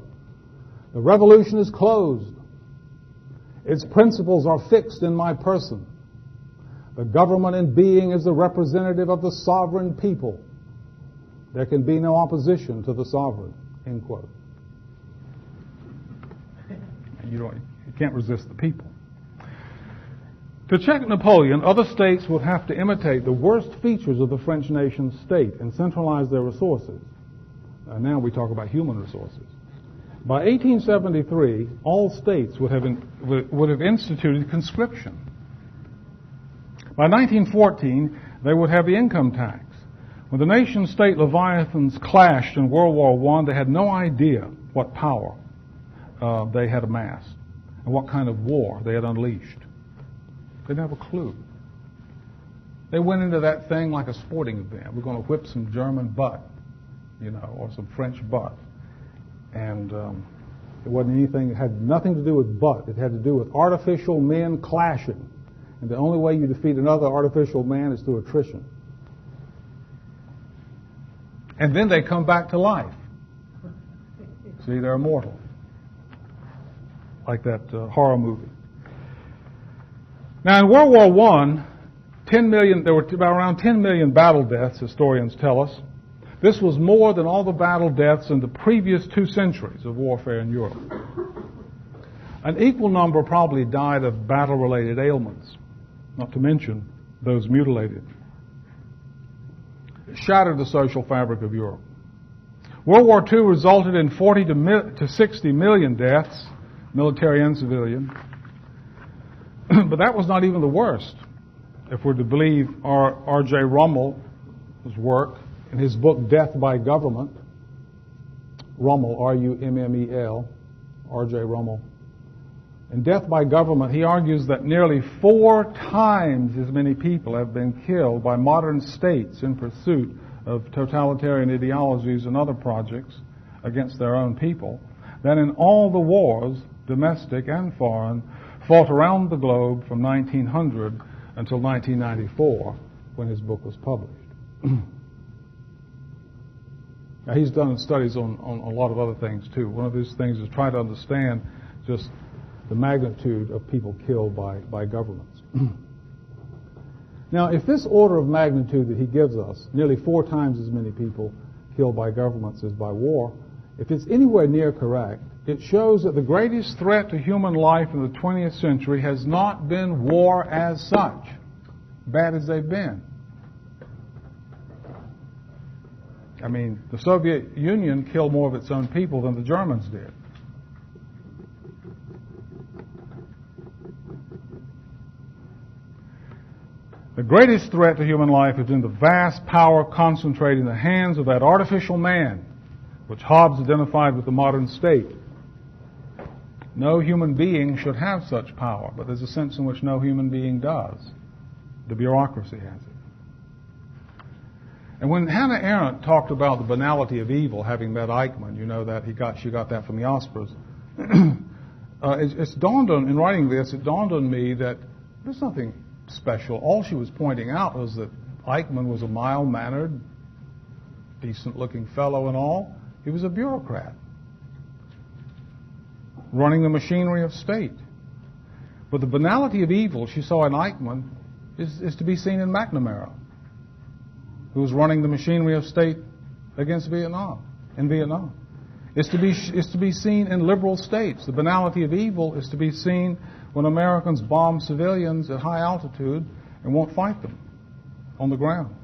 "The revolution is closed. Its principles are fixed in my person. The government in being is the representative of the sovereign people. There can be no opposition to the sovereign," end quote. You can't resist the people. To check Napoleon, other states would have to imitate the worst features of the French nation state and centralize their resources. Now we talk about human resources. By 1873, all states would have instituted conscription. By 1914, they would have the income tax. When the nation-state leviathans clashed in World War I, they had no idea what power they had amassed and what kind of war they had unleashed. They didn't have a clue. They went into that thing like a sporting event. We're going to whip some German butt, you know, or some French butt. And it wasn't anything, it had nothing to do with butt. It had to do with artificial men clashing. And the only way you defeat another artificial man is through attrition. And then they come back to life. See, they're immortal. Like that horror movie. Now, in World War I, there were around 10 million battle deaths, historians tell us. This was more than all the battle deaths in the previous 2 centuries of warfare in Europe. An equal number probably died of battle-related ailments, not to mention those mutilated. It shattered the social fabric of Europe. World War II resulted in 40 to 60 million deaths, military and civilian. But that was not even the worst, if we're to believe R.J. Rummel's work in his book, Death by Government. Rummel, R-U-M-M-E-L, R.J. Rummel. In Death by Government, he argues that nearly 4 times as many people have been killed by modern states in pursuit of totalitarian ideologies and other projects against their own people than in all the wars, domestic and foreign, fought around the globe from 1900 until 1994, when his book was published. Now, he's done studies on a lot of other things, too. One of these things is try to understand just the magnitude of people killed by governments. Now, if this order of magnitude that he gives us, nearly 4 times as many people killed by governments as by war, if it's anywhere near correct, it shows that the greatest threat to human life in the 20th century has not been war as such, bad as they've been. I mean, the Soviet Union killed more of its own people than the Germans did. The greatest threat to human life is in the vast power concentrated in the hands of that artificial man, which Hobbes identified with the modern state. No human being should have such power, but there's a sense in which no human being does. The bureaucracy has it. And when Hannah Arendt talked about the banality of evil, having met Eichmann, you know that she got that from the Osprey's. It's dawned on, in writing this, it dawned on me that there's nothing special. All she was pointing out was that Eichmann was a mild-mannered, decent-looking fellow and all. He was a bureaucrat running the machinery of state. But the banality of evil she saw in Eichmann is to be seen in McNamara, who was running the machinery of state against Vietnam, in Vietnam. It's to be seen in liberal states. The banality of evil is to be seen when Americans bomb civilians at high altitude and won't fight them on the ground.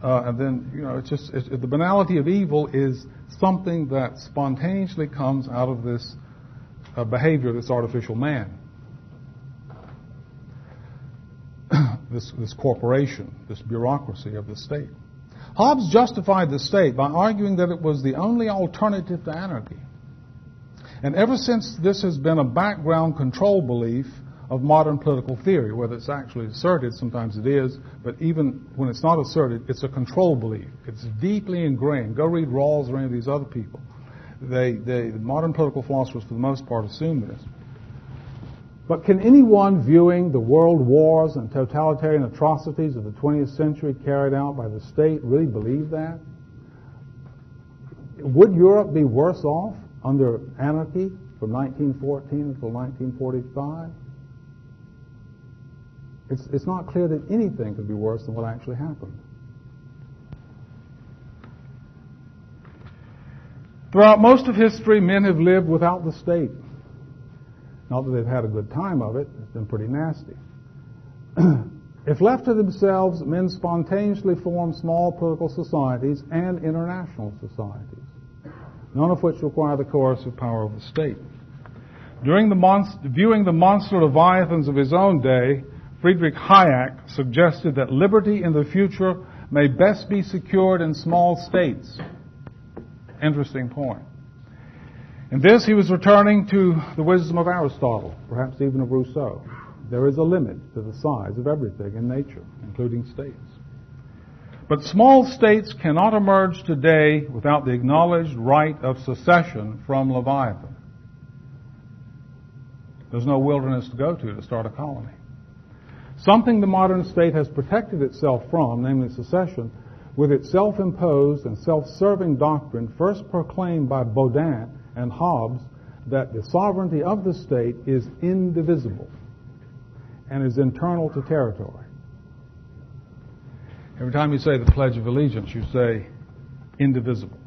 And then, you know, the banality of evil is something that spontaneously comes out of this behavior of this artificial man. This corporation, this bureaucracy of the state. Hobbes justified the state by arguing that it was the only alternative to anarchy. And ever since this has been a background control belief of modern political theory, whether it's actually asserted, sometimes it is, but even when it's not asserted, it's a control belief. It's deeply ingrained. Go read Rawls or any of these other people. The modern political philosophers, for the most part, assume this. But can anyone viewing the world wars and totalitarian atrocities of the 20th century carried out by the state really believe that? Would Europe be worse off under anarchy from 1914 until 1945? It's not clear that anything could be worse than what actually happened. Throughout most of history, men have lived without the state. Not that they've had a good time of it. It's been pretty nasty. If left to themselves, men spontaneously form small political societies and international societies, none of which require the coercive power of the state. Viewing the monster leviathans of his own day, Friedrich Hayek suggested that liberty in the future may best be secured in small states. Interesting point. In this, he was returning to the wisdom of Aristotle, perhaps even of Rousseau. There is a limit to the size of everything in nature, including states. But small states cannot emerge today without the acknowledged right of secession from Leviathan. There's no wilderness to go to start a colony. Something the modern state has protected itself from, namely secession, with its self-imposed and self-serving doctrine first proclaimed by Baudin and Hobbes that the sovereignty of the state is indivisible and is internal to territory. Every time you say the Pledge of Allegiance, you say indivisible.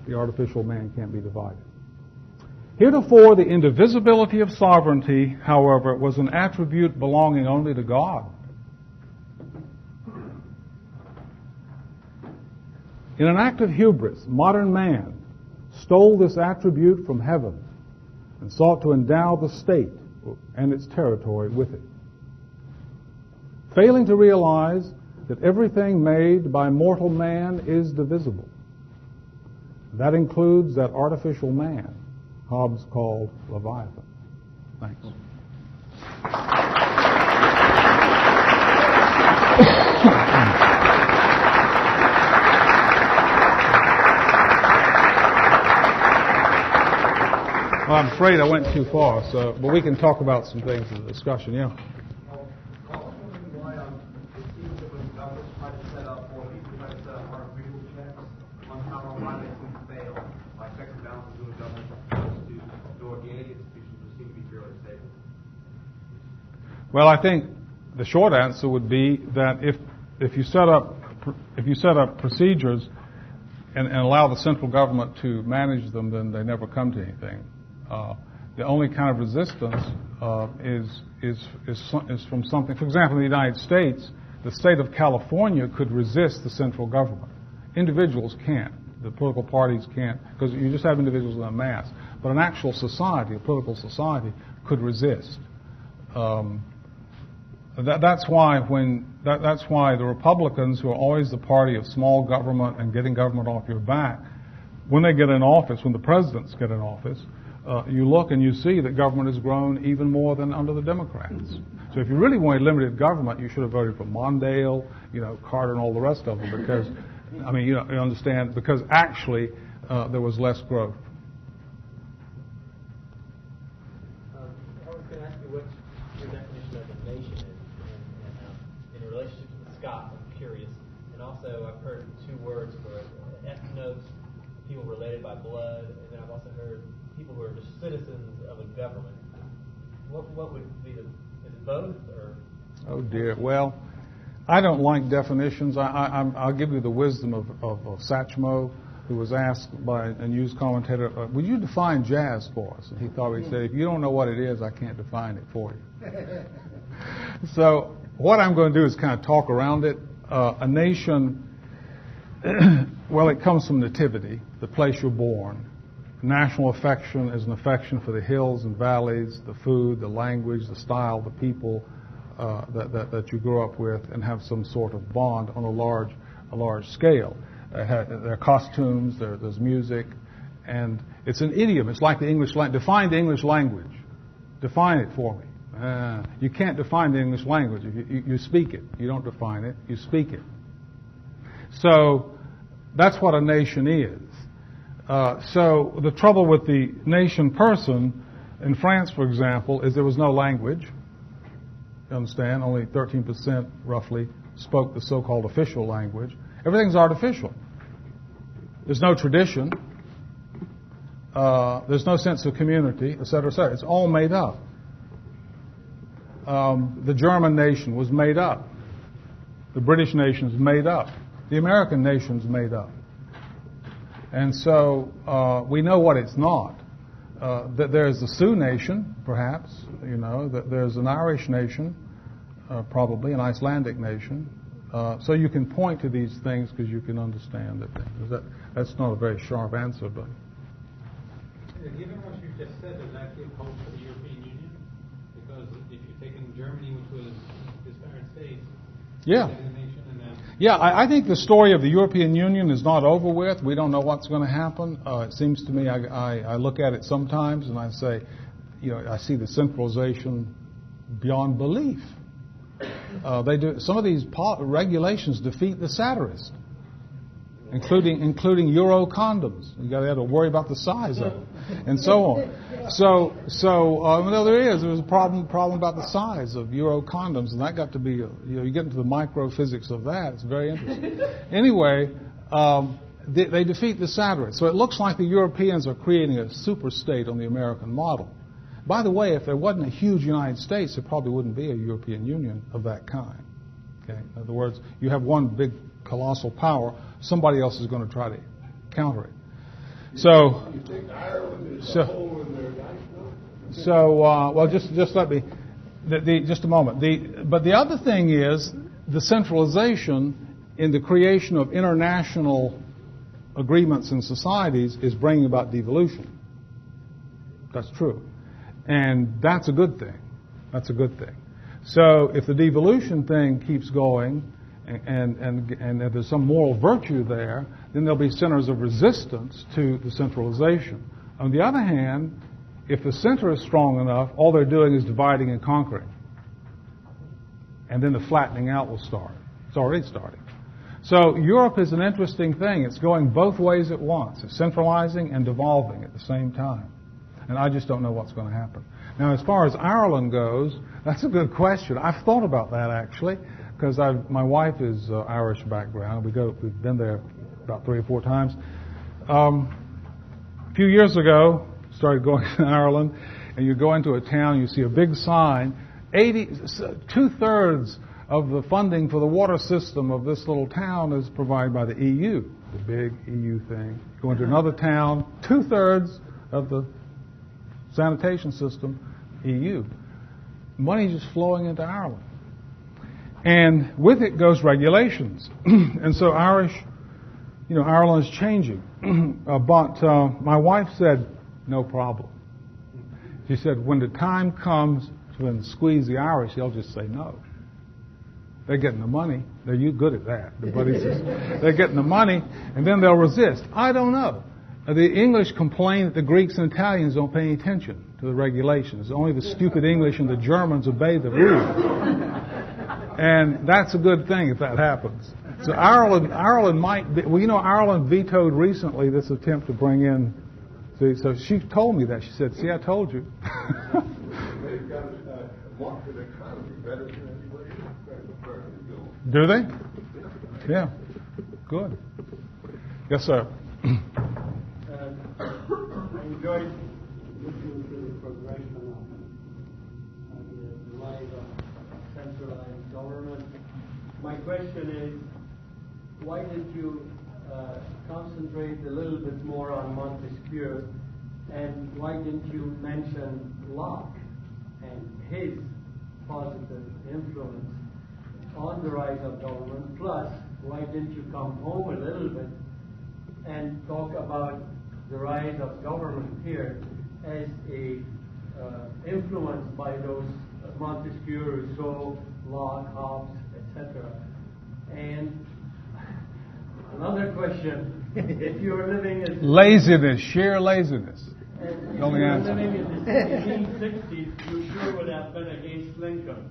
The artificial man can't be divided. Heretofore, the indivisibility of sovereignty, however, was an attribute belonging only to God. In an act of hubris, modern man stole this attribute from heaven and sought to endow the state and its territory with it. Failing to realize that everything made by mortal man is divisible. That includes that artificial man Hobbes called Leviathan. Thanks. Well, I'm afraid I went too far, but we can talk about some things in the discussion, yeah. Well, I think the short answer would be that if you set up procedures and allow the central government to manage them, then they never come to anything. The only kind of resistance is from something. For example, in the United States, the state of California could resist the central government. Individuals can't. The political parties can't, because you just have individuals in a mass. But an actual society, a political society, could resist. That's why the Republicans, who are always the party of small government and getting government off your back, when they get in office, when the presidents get in office, you look and you see that government has grown even more than under the Democrats. So if you really wanted limited government, you should have voted for Mondale, Carter, and all the rest of them, because, you understand, because actually there was less growth. I was going to ask you what your definition of a nation is, and in relationship to Scott, I'm curious. And also, I've heard two words for it: ethnos, people related by blood, and then I've also heard people who are just citizens of a government. What would be is it both, or? Oh dear. Well, I don't like definitions. I'll give you the wisdom of Satchmo, who was asked by a news commentator, would you define jazz for us? And he thought he'd say, if you don't know what it is, I can't define it for you. So what I'm going to do is kind of talk around it. A nation, well, it comes from nativity, the place you're born. National affection is an affection for the hills and valleys, the food, the language, the style, the people that you grew up with, and have some sort of bond on a large scale. There are costumes, there's music, and it's an idiom. It's like the English language. Define the English language. Define it for me. You can't define the English language. You speak it. You don't define it. You speak it. So that's what a nation is. So the trouble with the nation person in France, for example, is there was no language. You understand? Only 13% roughly spoke the so-called official language. Everything's artificial. There's no tradition. There's no sense of community, et cetera, et cetera. It's all made up. The German nation was made up. The British nation is made up. The American nation's made up. And so we know what it's not. That there's the Sioux nation, perhaps, that there's an Irish nation, probably an Icelandic nation. So you can point to these things because you can understand that. That's not a very sharp answer, but. Given what you just said, there's actually a hope for the European Union, because if you're taking Germany, which was disparate states, yeah. Yeah, I think the story of the European Union is not over with. We don't know what's going to happen. It seems to me, I look at it sometimes and I say, I see the centralization beyond belief. They do some of these regulations defeat the satirist, including Euro condoms. You got to worry about the size of them, and so on. So there's a problem about the size of Euro condoms, and that got to be you get into the microphysics of that. It's very interesting. Anyway, they defeat the satirists. So it looks like the Europeans are creating a super state on the American model. By the way, if there wasn't a huge United States, there probably wouldn't be a European Union of that kind. Okay? In other words, you have one big colossal power, somebody else is going to try to counter it. So just let me, just a moment. But the other thing is the centralization in the creation of international agreements and societies is bringing about devolution. That's true. And that's a good thing. That's a good thing. So if the devolution thing keeps going, and if there's some moral virtue there, then there'll be centers of resistance to the centralization. On the other hand, if the center is strong enough, all they're doing is dividing and conquering. And then the flattening out will start. It's already starting. So Europe is an interesting thing. It's going both ways at once. It's centralizing and devolving at the same time. And I just don't know what's going to happen. Now, as far as Ireland goes, that's a good question. I've thought about that, actually, because my wife is Irish background. We've been there about 3 or 4 times. A few years ago, started going to Ireland, and you go into a town, you see a big sign, 2/3 of the funding for the water system of this little town is provided by the EU, the big EU thing. Go into another town, 2/3 of the sanitation system, EU. Money just flowing into Ireland. And with it goes regulations. And so Ireland is changing. But my wife said, no problem. She said, when the time comes to squeeze the Irish, they'll just say no. They're getting the money. They're good at that. The buddy says, they're getting the money, and then they'll resist. I don't know. The English complain that the Greeks and Italians don't pay any attention to the regulations. Only the stupid English and the Germans obey the rules. And that's a good thing if that happens. So Ireland might be, Ireland vetoed recently this attempt to bring in, so she told me that. She said, see, I told you. They've got a market economy better than anybody else. Do they? Yeah. Good. Yes, sir. I enjoyed listening to the progression of the rise of centralized government. My question is, why did you concentrate a little bit more on Montesquieu, and why didn't you mention Locke and his positive influence on the rise of government? Plus, why didn't you come home a little bit and talk about the rise of government here as a influenced by those Montesquieu, Rousseau, Locke, Hobbes, etc. And another question: if you were living in laziness, sheer laziness. If The only you were answer. living in the 1860s, you sure would have been against Lincoln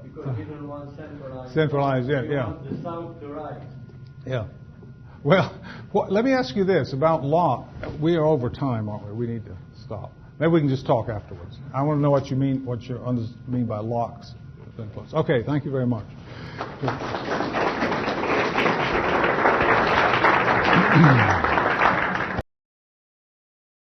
because he didn't want centralized. Centralized, yeah, He yeah. wanted the South to rise. Yeah. Well, let me ask you this about Locke. We are over time, aren't we? We need to stop. Maybe we can just talk afterwards. I want to know what you mean by Locke's influence. Okay, thank you very much.